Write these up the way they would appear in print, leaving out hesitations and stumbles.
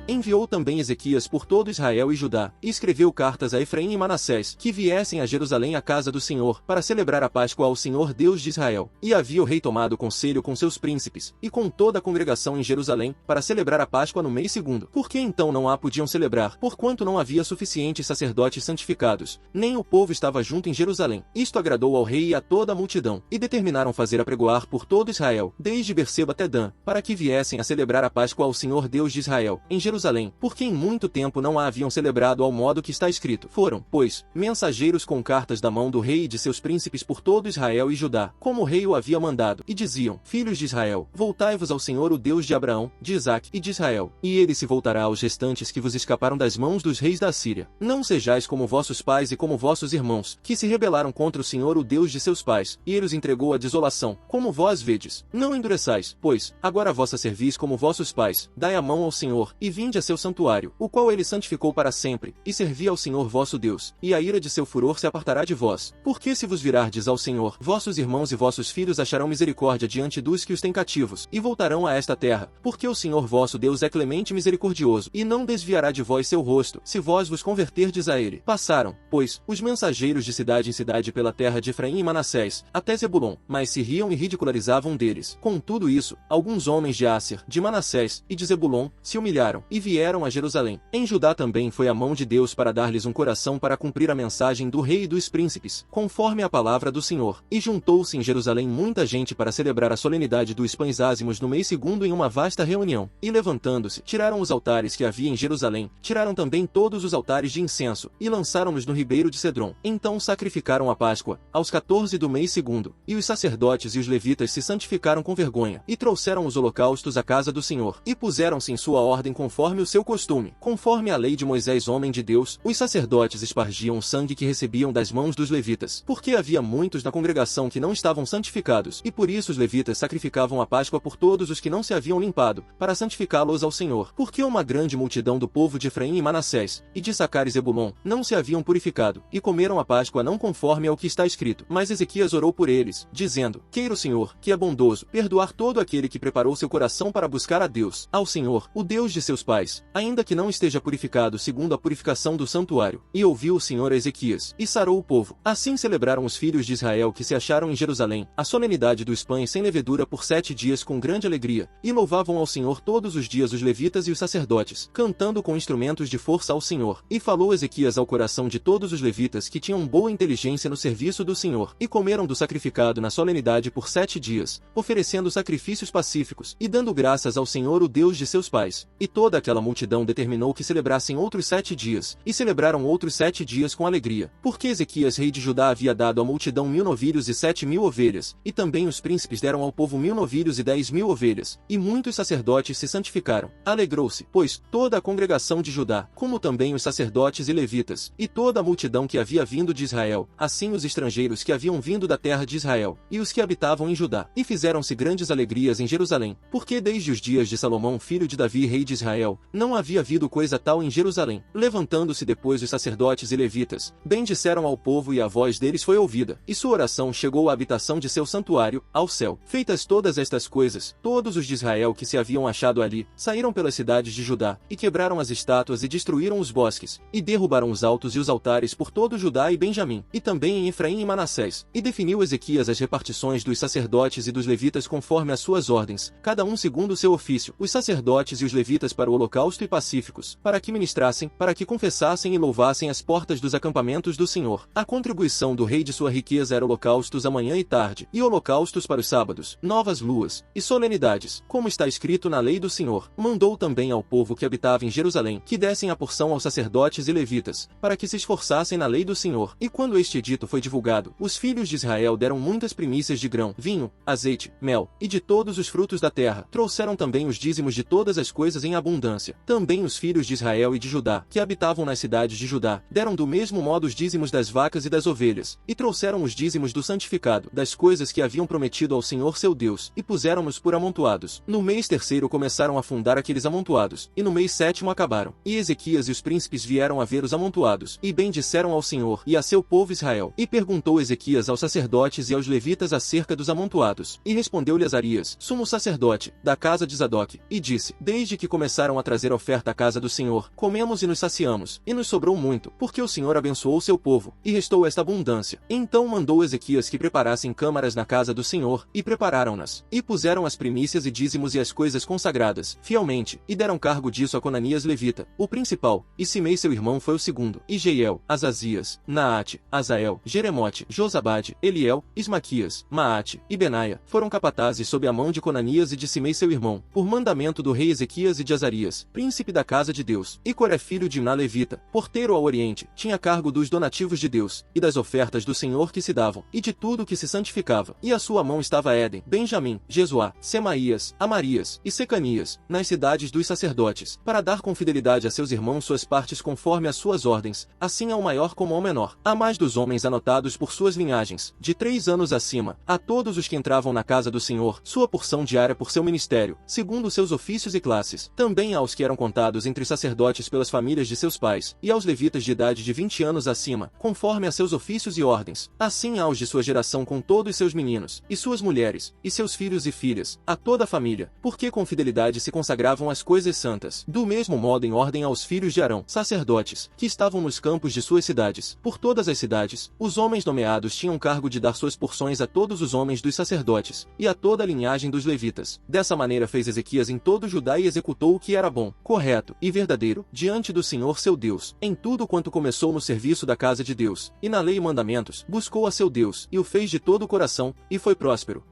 Enviou também Ezequias por todo Israel e Judá, e escreveu cartas a Efraim e Manassés, que viessem a Jerusalém à casa do Senhor, para celebrar a Páscoa ao Senhor Deus de Israel. E havia o rei tomado conselho com seus príncipes, e com toda a congregação em Jerusalém, para celebrar a Páscoa no mês segundo. Por que então não a podiam celebrar? Porquanto não havia suficientes sacerdotes santificados, nem o povo estava junto em Jerusalém. Isto agradou ao rei e a toda a multidão, e determinaram fazer apregoar por todo Israel, desde Berseba até Dan, para que viessem a celebrar a Páscoa ao Senhor Deus de Israel, em Jerusalém, porque em muito tempo não a haviam celebrado ao modo que está escrito. Foram, pois, mensageiros com cartas da mão do rei e de seus príncipes por todo Israel e Judá, como o rei o havia mandado, e diziam: Filhos de Israel, voltai-vos ao Senhor, o Deus de Abraão, de Isaque e de Israel, e ele se voltará aos restantes que vos escaparam das mãos dos reis da Assíria. Não sejais como vossos pais e como vossos irmãos, que se rebelaram contra o Senhor, o Deus de seus pais, e ele os entregou à desolação, como vós vedes. Não endureçais, pois, agora vossa servis como vossos pais, dai a mão ao Senhor, e vinde a seu santuário, o qual ele santificou para sempre, e servi ao Senhor vosso Deus, e a ira de seu furor se apartará de vós. Porque se vos virardes ao Senhor, vossos irmãos e vossos filhos acharão misericórdia diante dos que os têm cativos, e voltarão a esta terra, porque o Senhor vosso Deus é clemente e misericordioso, e não desviará de vós seu rosto, se vós vos converterdes a ele. Passaram, pois, os mensageiros de cidade em cidade pela terra de Efraim e Manassés, até Zebulon, mas se riam e ridicularizavam deles. Com tudo isso, alguns homens de Asser, de Manassés e de Zebulon, se humilharam, e vieram a Jerusalém. Em Judá também foi a mão de Deus para dar-lhes um coração para cumprir a mensagem do rei e dos príncipes, conforme a palavra do Senhor. E juntou-se em Jerusalém muita gente para celebrar a solenidade dos pães ázimos no mês segundo em uma vasta reunião. E levantando-se, tiraram os altares que havia em Jerusalém, tiraram também todos os altares de incenso, e lançaram-nos no ribeiro de Cedron. Então sacrificaram a Páscoa, aos 14 do mês segundo, e os sacerdotes e os levitas se santificaram com vergonha, e trouxeram os holocaustos à casa do Senhor, e puseram-se em sua ordem conforme o seu costume, conforme a lei de Moisés, homem de Deus. Os sacerdotes espargiam o sangue que recebiam das mãos dos levitas, porque havia muitos na congregação que não estavam santificados, e por isso os levitas sacrificavam a Páscoa por todos os que não se haviam limpado, para santificá-los ao Senhor, porque uma grande multidão do povo de Efraim e Manassés, e de Issacar e Zebulon, não se haviam purificado, e comeram a Páscoa não conforme ao que está escrito. Mas Ezequias orou por eles, dizendo: Queira o Senhor, que é bondoso, perdoar todo aquele que preparou seu coração para buscar a Deus, ao Senhor, o Deus de seus pais, ainda que não esteja purificado segundo a purificação do santuário. E ouviu o Senhor a Ezequias, e sarou o povo. Assim celebraram os filhos de Israel que se acharam em Jerusalém, a solenidade dos pães sem levedura por 7 dias com grande alegria, e louvavam ao Senhor todos os dias os levitas e os sacerdotes, cantando com instrumentos de força ao Senhor. E falou Ezequias ao coração de todos os levitas que tinham boa inteligência no serviço do Senhor, e comeram do sacrificado na solenidade por 7 dias, oferecendo sacrifícios pacíficos, e dando graças ao Senhor, o Deus de seus pais. E toda aquela multidão determinou que celebrassem outros 7 dias, e celebraram outros 7 dias com alegria, porque Ezequias, rei de Judá, havia dado à multidão 1000 novilhos e 7.000 ovelhas, e também os príncipes deram ao povo 1000 novilhos e 10.000 ovelhas, e muitos sacerdotes se santificaram. Alegrou-se, pois, toda a congregação de Judá, como também os sacerdotes e levitas, e toda a multidão que havia vindo de Israel, assim os estrangeiros que haviam vindo da terra de Israel, e os que habitavam em Judá, e fizeram-se grandes alegrias em Jerusalém, porque desde os dias de Salomão, filho de Davi, rei de Israel, não havia havido coisa tal em Jerusalém. Levantando-se depois os sacerdotes e levitas, bendisseram ao povo, e a voz deles foi ouvida, e sua oração chegou à habitação de seu santuário, ao céu. Feitas todas estas coisas, todos os de Israel que se haviam achado ali, saíram pelas cidades de Judá, e quebraram as estátuas e destruíram os bosques, e derrubaram os altos e os altares por todo Judá e Benjamim, e também em Efraim e Manassés. E definiu Ezequias as repartições dos sacerdotes e dos levitas conforme as suas ordens, cada um segundo o seu ofício, os sacerdotes e os levitas para o holocausto e pacíficos, para que ministrassem, para que confessassem e louvassem as portas dos acampamentos do Senhor. A contribuição do rei de sua riqueza era holocaustos à manhã e tarde, e holocaustos para os sábados, novas luas, e solenidades, como está escrito na lei do Senhor. Mandou também ao povo que habitava em Jerusalém, que dessem a porção aos sacerdotes e levitas, para que se esforçassem na lei do Senhor. E quando este edito foi divulgado, os filhos de Israel deram muitas primícias de grão, vinho, azeite, mel, e de todos os frutos da terra. Trouxeram também os dízimos de todas as coisas em abundância. Também os filhos de Israel e de Judá, que habitavam nas cidades de Judá, deram do mesmo modo os dízimos das vacas e das ovelhas, e trouxeram os dízimos do santificado, das coisas que haviam prometido ao Senhor seu Deus, e puseram-nos por amontoados. No mês terceiro começaram a fundar aqueles amontoados, e no mês sétimo acabaram. E Ezequias e os príncipes vieram a ver os amontoados, e bendisseram ao Senhor e a seu povo Israel. E perguntou Ezequias aos sacerdotes e aos levitas acerca dos amontoados. E respondeu-lhe Azarias, sumo sacerdote, da casa de Zadok, e disse: Desde que começaram a trazer oferta à casa do Senhor. Comemos e nos saciamos, e nos sobrou muito, porque o Senhor abençoou seu povo, e restou esta abundância. Então mandou Ezequias que preparassem câmaras na casa do Senhor, e prepararam-nas, e puseram as primícias e dízimos e as coisas consagradas, fielmente, e deram cargo disso a Conanias levita, o principal, e Simei seu irmão foi o segundo, e Jeiel, Azazias, Naate, Azael, Jeremote, Josabade, Eliel, Ismaquias, Maate, e Benaia, foram capatazes sob a mão de Conanias e de Simei seu irmão, por mandamento do rei Ezequias e de Azarias, príncipe da casa de Deus, e Coré filho de Imná levita, porteiro ao oriente, tinha cargo dos donativos de Deus, e das ofertas do Senhor que se davam, e de tudo que se santificava, e à sua mão estava Éden, Benjamim, Jesuá, Semaías, Amarias, e Secanias, nas cidades dos sacerdotes, para dar com fidelidade a seus irmãos suas partes conforme as suas ordens, assim ao maior como ao menor, a mais dos homens anotados por suas linhagens, de 3 anos acima, a todos os que entravam na casa do Senhor, sua porção diária por seu ministério, segundo seus ofícios e classes, também aos que eram contados entre os sacerdotes pelas famílias de seus pais, e aos levitas de idade de 20 anos acima, conforme a seus ofícios e ordens, assim aos de sua geração com todos seus meninos, e suas mulheres, e seus filhos e filhas, a toda a família, porque com fidelidade se consagravam as coisas santas, do mesmo modo em ordem aos filhos de Arão, sacerdotes, que estavam nos campos de suas cidades. Por todas as cidades, os homens nomeados tinham cargo de dar suas porções a todos os homens dos sacerdotes, e a toda a linhagem dos levitas. Dessa maneira fez Ezequias em todo Judá e executou o que era bom, correto e verdadeiro, diante do Senhor seu Deus, em tudo quanto começou no serviço da casa de Deus, e na lei e mandamentos, buscou a seu Deus, e o fez de todo o coração, e foi próspero.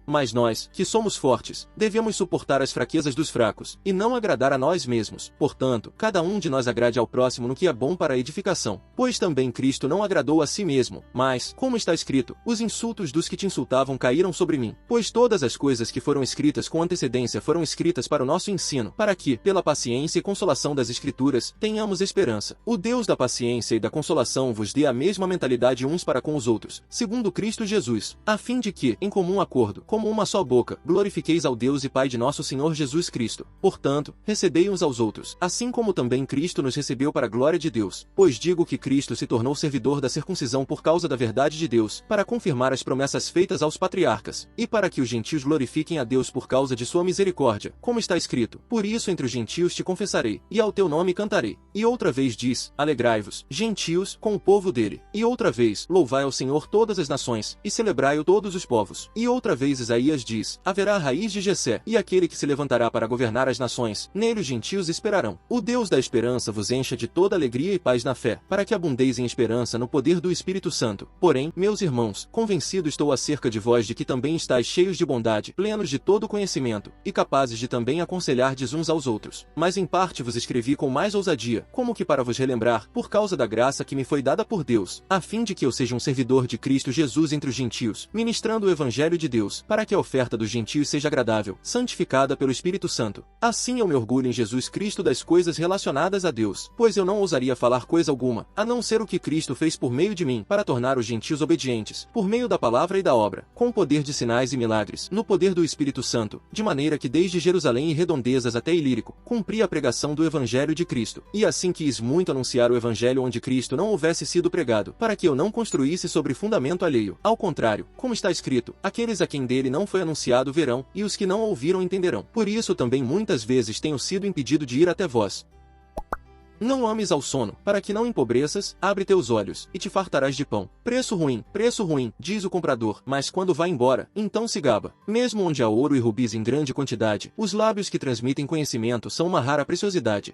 Mas nós, que somos fortes, devemos suportar as fraquezas dos fracos, e não agradar a nós mesmos. Portanto, cada um de nós agrade ao próximo no que é bom para a edificação. Pois também Cristo não agradou a si mesmo, mas, como está escrito, os insultos dos que te insultavam caíram sobre mim. Pois todas as coisas que foram escritas com antecedência foram escritas para o nosso ensino, para que, pela paciência e consolação das Escrituras, tenhamos esperança. O Deus da paciência e da consolação vos dê a mesma mentalidade uns para com os outros, segundo Cristo Jesus, a fim de que, em comum acordo, como uma só boca, glorifiqueis ao Deus e Pai de nosso Senhor Jesus Cristo. Portanto, recebei uns aos outros, assim como também Cristo nos recebeu para a glória de Deus. Pois digo que Cristo se tornou servidor da circuncisão por causa da verdade de Deus, para confirmar as promessas feitas aos patriarcas, e para que os gentios glorifiquem a Deus por causa de sua misericórdia, como está escrito: por isso entre os gentios te confessarei, e ao teu nome cantarei. E outra vez diz: alegrai-vos, gentios, com o povo dele. E outra vez: louvai ao Senhor todas as nações, e celebrai-o todos os povos. E outra vez Isaías diz: haverá a raiz de Jessé, e aquele que se levantará para governar as nações, nele os gentios esperarão. O Deus da esperança vos encha de toda alegria e paz na fé, para que abundeis em esperança no poder do Espírito Santo. Porém, meus irmãos, convencido estou acerca de vós de que também estáis cheios de bondade, plenos de todo conhecimento, e capazes de também aconselhardes uns aos outros. Mas em parte vos escrevi com mais ousadia, como que para vos relembrar, por causa da graça que me foi dada por Deus, a fim de que eu seja um servidor de Cristo Jesus entre os gentios, ministrando o Evangelho de Deus, para que a oferta dos gentios seja agradável, santificada pelo Espírito Santo. Assim eu me orgulho em Jesus Cristo das coisas relacionadas a Deus, pois eu não ousaria falar coisa alguma, a não ser o que Cristo fez por meio de mim, para tornar os gentios obedientes, por meio da palavra e da obra, com o poder de sinais e milagres, no poder do Espírito Santo, de maneira que desde Jerusalém e redondezas até Ilírico, cumpri a pregação do Evangelho de Cristo. E assim quis muito anunciar o Evangelho onde Cristo não houvesse sido pregado, para que eu não construísse sobre fundamento alheio. Ao contrário, como está escrito: aqueles a quem dele não foi anunciado verão, e os que não ouviram entenderão. Por isso também muitas vezes tenho sido impedido de ir até vós. Não ames ao sono, para que não empobreças, abre teus olhos, e te fartarás de pão. Preço ruim, diz o comprador, mas quando vai embora, então se gaba. Mesmo onde há ouro e rubis em grande quantidade, os lábios que transmitem conhecimento são uma rara preciosidade.